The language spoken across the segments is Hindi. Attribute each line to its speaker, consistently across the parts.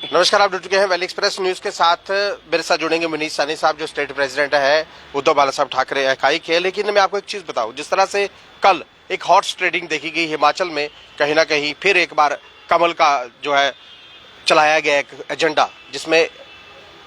Speaker 1: नमस्कार, आप जुड़ चुके हैं वैली एक्सप्रेस न्यूज के साथ। मेरे साथ जुड़ेंगे मनीष साहनी साहब, जो स्टेट प्रेसिडेंट है उद्धव बाला साहब ठाकरे इकाई के। लेकिन मैं आपको एक चीज बताऊं, जिस तरह से कल एक हॉर्स ट्रेडिंग देखी गई हिमाचल में, कहीं ना कहीं फिर एक बार कमल का जो है चलाया गया एक एजेंडा, जिसमें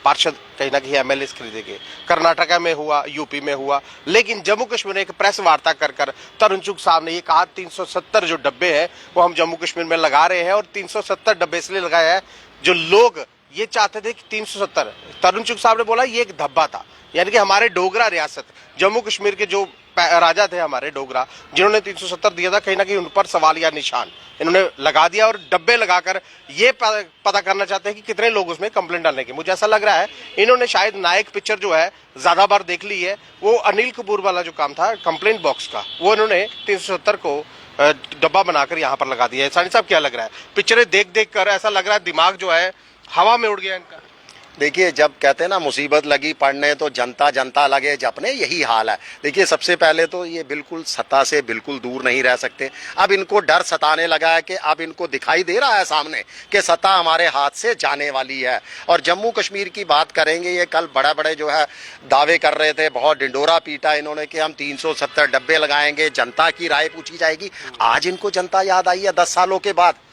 Speaker 1: पार्षद कहीं ना कहीं एमएलए खरीदे गए। कर्नाटका में हुआ, यूपी में हुआ, लेकिन जम्मू कश्मीर में एक प्रेस वार्ता कर तरुण चुग साहब ने ये कहा 370 जो डब्बे हैं वो हम जम्मू कश्मीर में लगा रहे हैं। और 370 डब्बे इसलिए लगाए हैं, जो लोग ये चाहते थे कि 370, तरुण चुग साहब ने बोला ये एक धब्बा था, यानी कि हमारे डोगरा रियासत जम्मू कश्मीर के जो राजा थे हमारे डोगरा, जिन्होंने 370 दिया था, कहीं ना कहीं उन पर सवाल या निशान इन्होंने लगा दिया। और डब्बे लगाकर ये पता करना चाहते हैं कि कितने लोग उसमें कंप्लेंट डालने के। मुझे ऐसा लग रहा है इन्होंने शायद नायक पिक्चर जो है ज्यादा बार देख ली है। वो अनिल कपूर वाला जो काम था कंप्लेंट बॉक्स का, वो इन्होंने 370 को डब्बा बनाकर यहाँ पर लगा दिया है। सानी साहब, क्या लग रहा है? पिक्चरें देख देख कर ऐसा लग रहा है दिमाग जो है हवा में उड़ गया इनका।
Speaker 2: देखिए, जब कहते हैं ना मुसीबत लगी पड़ने तो जनता जनता लगे जपने, यही हाल है। देखिए, सबसे पहले तो ये बिल्कुल सत्ता से बिल्कुल दूर नहीं रह सकते। अब इनको डर सताने लगा है कि अब इनको दिखाई दे रहा है सामने कि सत्ता हमारे हाथ से जाने वाली है। और जम्मू कश्मीर की बात करेंगे, ये कल बड़े बड़े जो है दावे कर रहे थे, बहुत डिंडोरा पीटा इन्होंने कि हम 370 डब्बे लगाएंगे, जनता की राय पूछी जाएगी। आज इनको जनता याद आई है 10 सालों के बाद।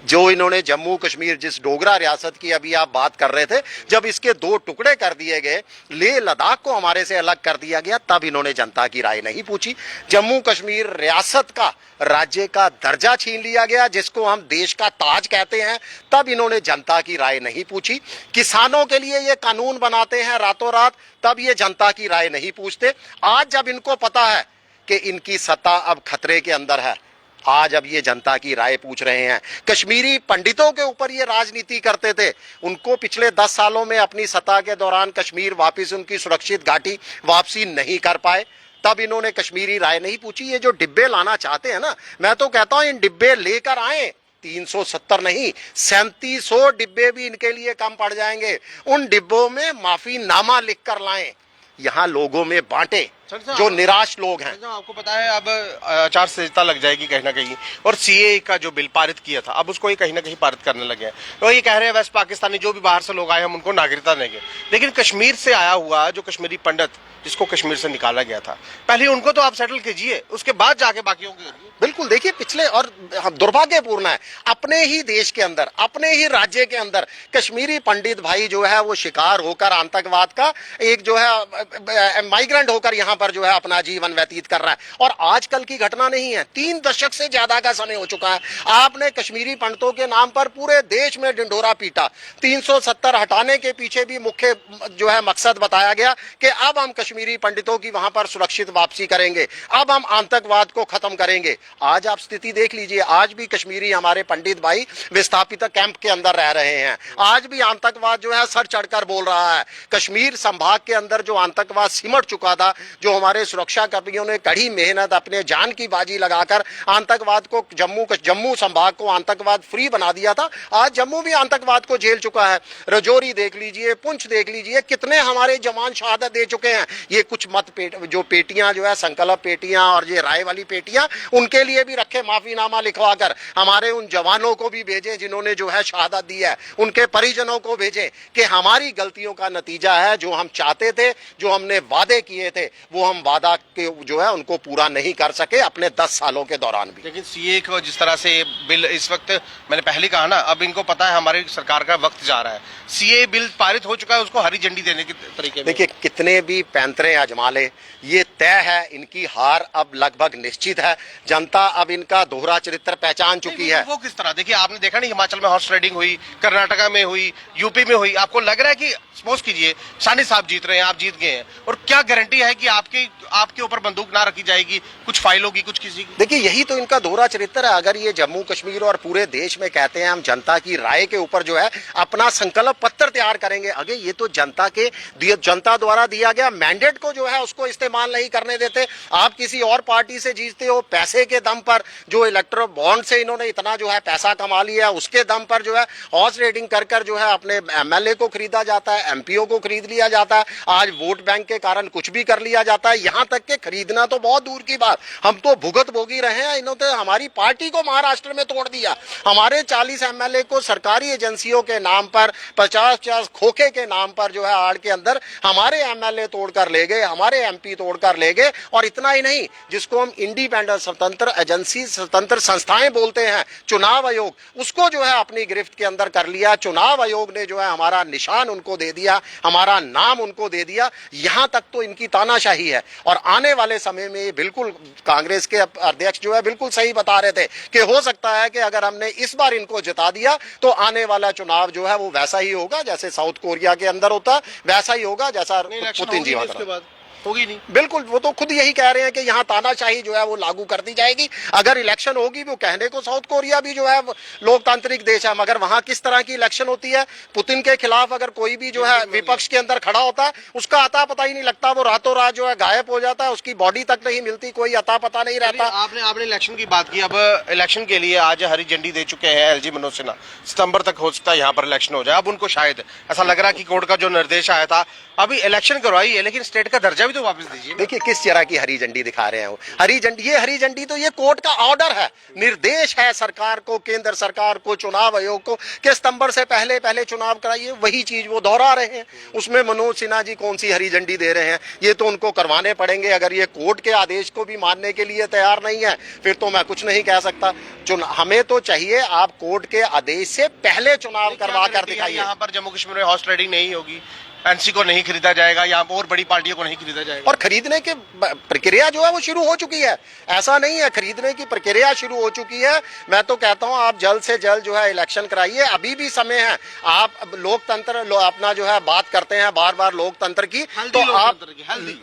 Speaker 2: जो इन्होंने जम्मू कश्मीर, जिस डोगरा रियासत की अभी आप बात कर रहे थे, जब इसके 2 टुकड़े कर दिए गए, लेह लद्दाख को हमारे से अलग कर दिया गया, तब इन्होंने जनता की राय नहीं पूछी। जम्मू कश्मीर रियासत का, राज्य का दर्जा छीन लिया गया, जिसको हम देश का ताज कहते हैं, तब इन्होंने जनता की राय नहीं पूछी। किसानों के लिए ये कानून बनाते हैं रातों रात, तब ये जनता की राय नहीं पूछते। आज जब इनको पता है कि इनकी सत्ता अब खतरे के अंदर है, आज अब ये जनता की राय पूछ रहे हैं। कश्मीरी पंडितों के ऊपर ये राजनीति करते थे, उनको पिछले 10 सालों में अपनी सत्ता के दौरान कश्मीर वापस उनकी सुरक्षित घाटी वापसी नहीं कर पाए, तब इन्होंने कश्मीरी राय नहीं पूछी। ये जो डिब्बे लाना चाहते हैं ना, मैं तो कहता हूं इन डिब्बे लेकर आए, 370 नहीं 3700 डिब्बे भी इनके लिए कम पड़ जाएंगे। उन डिब्बों में माफीनामा लिख कर लाएं, यहां लोगों में बांटे जो निराश लोग हैं।
Speaker 1: आपको पता है अब आचार संहिता लग जाएगी कहीं ना कहीं, और सीए का जो बिल पारित किया था, अब उसको ये कहीं ना कहीं पारित करने लगे हैं। तो ये कह रहे हैं वेस्ट पाकिस्तानी जो भी बाहर से लोग आए हम उनको नागरिकता देंगे। लेकिन कश्मीर से आया हुआ जो कश्मीरी पंडित, जिसको कश्मीर से निकाला गया था, पहले उनको तो आप सेटल कीजिए, उसके बाद जाके बाकियों की।
Speaker 2: बिल्कुल, देखिए पिछले, और दुर्भाग्यपूर्ण है, अपने ही देश के अंदर, अपने ही राज्य के अंदर कश्मीरी पंडित भाई जो है वो शिकार होकर आतंकवाद का एक जो है माइग्रेंट होकर यहाँ पर जो है अपना जीवन व्यतीत कर रहा है। और आजकल की घटना नहीं है, 3 दशक से ज्यादा का समय हो चुका है। आपने कश्मीरी पंडितों के नाम पर पूरे देश में ढिंढोरा पीटा। 370 हटाने के पीछे भी मुख्य जो है मकसद बताया गया कि अब हम कश्मीरी पंडितों की वहां पर सुरक्षित वापसी करेंगे, अब हम आतंकवाद को खत्म करेंगे। आज आप स्थिति देख लीजिए, आज भी कश्मीरी हमारे पंडित भाई विस्थापित कैंप के अंदर रह रहे हैं। आज भी आतंकवाद जो है सर चढ़कर बोल रहा है। कश्मीर संभाग के अंदर जो आतंकवाद सिमट चुका था, जो हमारे सुरक्षा कर्मियों ने कड़ी मेहनत अपने जान की बाजी लगाकर आतंकवाद को, जम्मू संभाग को आतंकवाद फ्री बना दिया था, आज जम्मू भी आतंकवाद को झेल चुका है। रजौरी देख लीजिए, पुंछ देख लीजिए, कितने हमारे जवान शहादत दे चुके हैं। ये कुछ जो पेटियां जो है संकल्प पेटियां और ये राय वाली पेटियां, उनके लिए भी रखे, माफीनामा लिखवा कर हमारे उन जवानों को भी भेजे जिन्होंने जो है शहादत दी है, उनके परिजनों को भेजे कि हमारी गलतियों का नतीजा है, जो हम चाहते थे, जो हमने वादे किए थे, वो हम वादा के जो है उनको पूरा नहीं कर सके अपने 10 सालों के दौरान भी।
Speaker 1: लेकिन सीए को जिस तरह से बिल इस वक्त, मैंने पहले कहा ना, अब इनको पता है हमारी सरकार का वक्त जा रहा है, सीए बिल पारित हो चुका है, उसको हरी झंडी देने के तरीके।
Speaker 2: देखिए, कितने भी पैंतरे आजमा ले, ये तय है, इनकी हार अब लगभग निश्चित है। जनता अब इनका दोहरा चरित्र पहचान चुकी है।
Speaker 1: वो किस तरह, देखिए आपने देखा नहीं, हिमाचल में हॉर्स ट्रेडिंग हुई, कर्नाटका में हुई, यूपी में हुई। आपको लग रहा है कि सपोज कीजिए सानी साहब जीत रहे हैं, आप जीत गए हैं, और क्या गारंटी है कि आपके ऊपर बंदूक ना रखी जाएगी, कुछ फाइल होगी कुछ किसी की?
Speaker 2: देखिए, यही तो इनका दोहरा चरित्र है। अगर ये जम्मू कश्मीर और पूरे देश में कहते हैं हम जनता की राय के ऊपर जो है अपना संकल्प पत्र तैयार करेंगे, अगे ये तो जनता द्वारा दिया गया मैंडेट को जो है उसको इस्तेमाल नहीं करने देते। आप किसी और पार्टी से जीतते हो, पैसे के दम पर, जो इलेक्टोरल बॉन्ड से इन्होंने इतना जो है पैसा कमा लिया, उसके दम पर जो है हॉर्स ट्रेडिंग कर जो है अपने एमएलए को खरीदा जाता है, एमपीओ को खरीद लिया जाता है। आज वोट बैंक के कारण कुछ भी कर लिया जाता है। जाता है, यहाँ तक के खरीदना तो बहुत दूर की बात, हम तो भुगत भोगी रहे हैं। इन्होंने हमारी पार्टी को महाराष्ट्र में तोड़ दिया, हमारे 40 एमएलए को सरकारी एजेंसियों के नाम पर 50-50 खोखे के नाम पर जो है आड़ के अंदर हमारे एमएलए तोड़कर ले गए, हमारे एमपी तोड़कर ले गए। और इतना ही नहीं, जिसको हम इंडिपेंडेंट स्वतंत्र एजेंसी स्वतंत्र संस्थाएं बोलते हैं, चुनाव आयोग, उसको जो है अपनी गिरफ्त के अंदर कर लिया। चुनाव आयोग ने जो है हमारा निशान उनको दे दिया, हमारा नाम उनको दे दिया। यहां तक तो इनकी तानाशाही है। और आने वाले समय में बिल्कुल कांग्रेस के अध्यक्ष जो है बिल्कुल सही बता रहे थे कि हो सकता है कि अगर हमने इस बार इनको जिता दिया तो आने वाला चुनाव जो है वो वैसा ही होगा जैसे साउथ कोरिया के अंदर होता, वैसा ही होगा जैसा पुतिन जी
Speaker 1: होगी नहीं।
Speaker 2: बिल्कुल, वो तो खुद यही कह रहे हैं कि यहाँ तानाशाही जो है वो लागू कर दी जाएगी। अगर इलेक्शन होगी, वो कहने को साउथ कोरिया भी जो है लोकतांत्रिक देश है, मगर वहां किस तरह की इलेक्शन होती है, पुतिन के खिलाफ अगर कोई भी जो है विपक्ष के अंदर खड़ा होता है, उसका अता पता ही नहीं लगता, वो रातों रात जो है गायब हो जाता है, उसकी बॉडी तक नहीं मिलती, कोई अता पता नहीं रहता।
Speaker 1: आपने इलेक्शन की बात की, अब इलेक्शन के लिए आज हरी झंडी दे चुके हैं एलजी मनोज सिन्हा। सितंबर तक हो सकता है यहाँ पर इलेक्शन हो जाए। अब उनको शायद ऐसा लग रहा है कि कोर्ट का जो निर्देश आया था, अभी इलेक्शन करवाई है लेकिन स्टेट का दर्जा भी तो वापस दीजिए।
Speaker 2: देखिए किस तरह की हरी झंडी दिखा रहे हैं वो। हरी झंडी तो ये कोर्ट का ऑर्डर है, निर्देश है सरकार को, केंद्र सरकार को, चुनाव आयोग को कि सितंबर से पहले चुनाव कराइए। वही चीज वो दोहरा रहे हैं। उसमें मनोज सिन्हा जी कौन सी हरी झंडी दे रहे हैं? ये तो उनको करवाने पड़ेंगे। अगर ये कोर्ट के आदेश को भी मानने के लिए तैयार नहीं है, फिर तो मैं कुछ नहीं कह सकता। हमें तो चाहिए आप कोर्ट के आदेश से पहले चुनाव करवा कर दिखाइए।
Speaker 1: यहाँ पर जम्मू कश्मीर में हॉर्स ट्रेडिंग नहीं होगी, एनसी को नहीं खरीदा जाएगा, यहाँ और बड़ी पार्टियों को नहीं खरीदा जाएगा।
Speaker 2: और खरीदने की प्रक्रिया जो है वो शुरू हो चुकी है, ऐसा नहीं है, खरीदने की प्रक्रिया शुरू हो चुकी है। मैं तो कहता हूं आप जल्द से जल्द जो है इलेक्शन कराइए, अभी भी समय है। आप लोकतंत्र अपना जो है बात करते हैं बार बार लोकतंत्र की, तो आप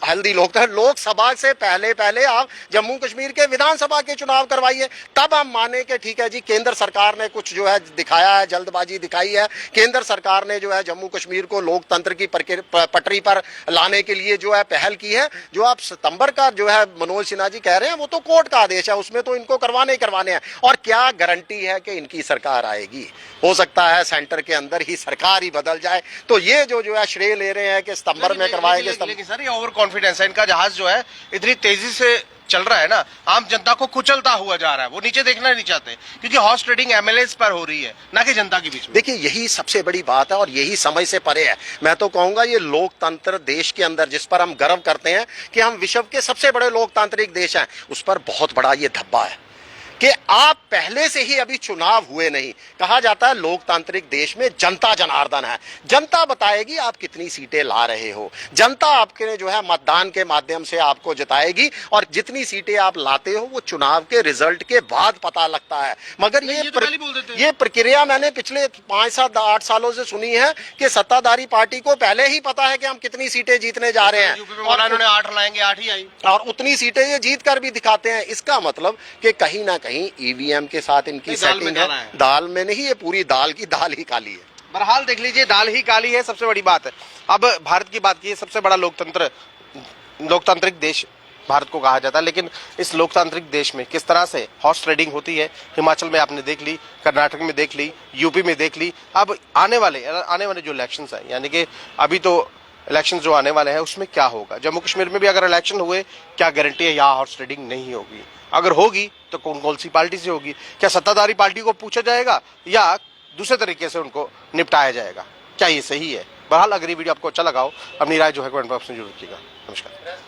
Speaker 2: हल्दी लोकतंत्र, लोकसभा से पहले आप जम्मू कश्मीर के विधानसभा के चुनाव करवाइए, तब हम माने कि ठीक है जी केंद्र सरकार ने कुछ जो है दिखाया है, जल्दबाजी दिखाई है। केंद्र सरकार ने जो है जम्मू कश्मीर को लोकतंत्र की पटरी पर लाने के लिए जो है पहल की है। जो आप सितंबर का जो है मनोज सिन्हा जी कह रहे हैं वो तो कोर्ट का आदेश है, उसमें तो इनको करवाने ही करवाने हैं। और क्या गारंटी है कि इनकी सरकार आएगी? हो सकता है सेंटर के अंदर ही सरकार ही बदल जाए। तो ये जो है श्रेय ले रहे हैं कि सितंबर में करवाएंगे।
Speaker 1: लेकिन सर ये ओवर कॉन्फिडेंस है, इनका जहाज जो है इतनी तेजी से चल रहा है ना, आम जनता को कुचलता हुआ जा रहा है। वो नीचे देखना नहीं चाहते क्योंकि हॉर्स ट्रेडिंग एमएलए पर हो रही है, ना कि जनता के बीच में।
Speaker 2: देखिए यही सबसे बड़ी बात है और यही समझ से परे है। मैं तो कहूंगा ये लोकतंत्र देश के अंदर जिस पर हम गर्व करते हैं कि हम विश्व के सबसे बड़े लोकतांत्रिक देश हैं, उस पर बहुत बड़ा ये धब्बा है कि आप पहले से ही अभी चुनाव हुए नहीं। कहा जाता है लोकतांत्रिक देश में जनता जनार्दन है, जनता बताएगी आप कितनी सीटें ला रहे हो, जनता आपके जो है मतदान के माध्यम से आपको जिताएगी और जितनी सीटें आप लाते हो वो चुनाव के रिजल्ट के बाद पता लगता है। मगर ये प्रक्रिया मैंने पिछले 5-7-8 सालों से सुनी है कि सत्ताधारी पार्टी को पहले ही पता है कि हम कितनी सीटें जीतने जा रहे हैं
Speaker 1: और उन्होंने 8 लाएंगे, 8 ही आई
Speaker 2: और उतनी सीटें ये जीत कर भी दिखाते हैं। इसका मतलब कि कहीं ना कहीं ईवीएम के साथ इनकी सेटिंग है, दाल में नहीं, ये पूरी दाल की दाल ही काली है।
Speaker 1: बहरहाल देख लीजिए, दाल ही काली है, सबसे बड़ी बात है। अब भारत की बात की, सबसे बड़ा लोकतांत्रिक देश भारत को कहा जाता है, लेकिन इस लोकतांत्रिक देश में किस तरह से हॉर्स ट्रेडिंग होती है, हिमाचल में आपने देख ली, कर्नाटक में देख ली, यूपी में देख ली। अब आने वाले जो इलेक्शंस हैं, यानी कि अभी तो इलेक्शन जो आने वाले हैं उसमें क्या होगा, जम्मू कश्मीर में भी अगर इलेक्शन हुए, क्या गारंटी है यहाँ हॉर्स ट्रेडिंग नहीं होगी? अगर होगी तो कौन सी पार्टी से होगी? क्या सत्ताधारी पार्टी को पूछा जाएगा या दूसरे तरीके से उनको निपटाया जाएगा? क्या ये सही है? बहरहाल अगर ये वीडियो आपको अच्छा लगा हो, अपनी राय जो है कमेंट बॉक्स में जरूर रखिएगा। नमस्कार।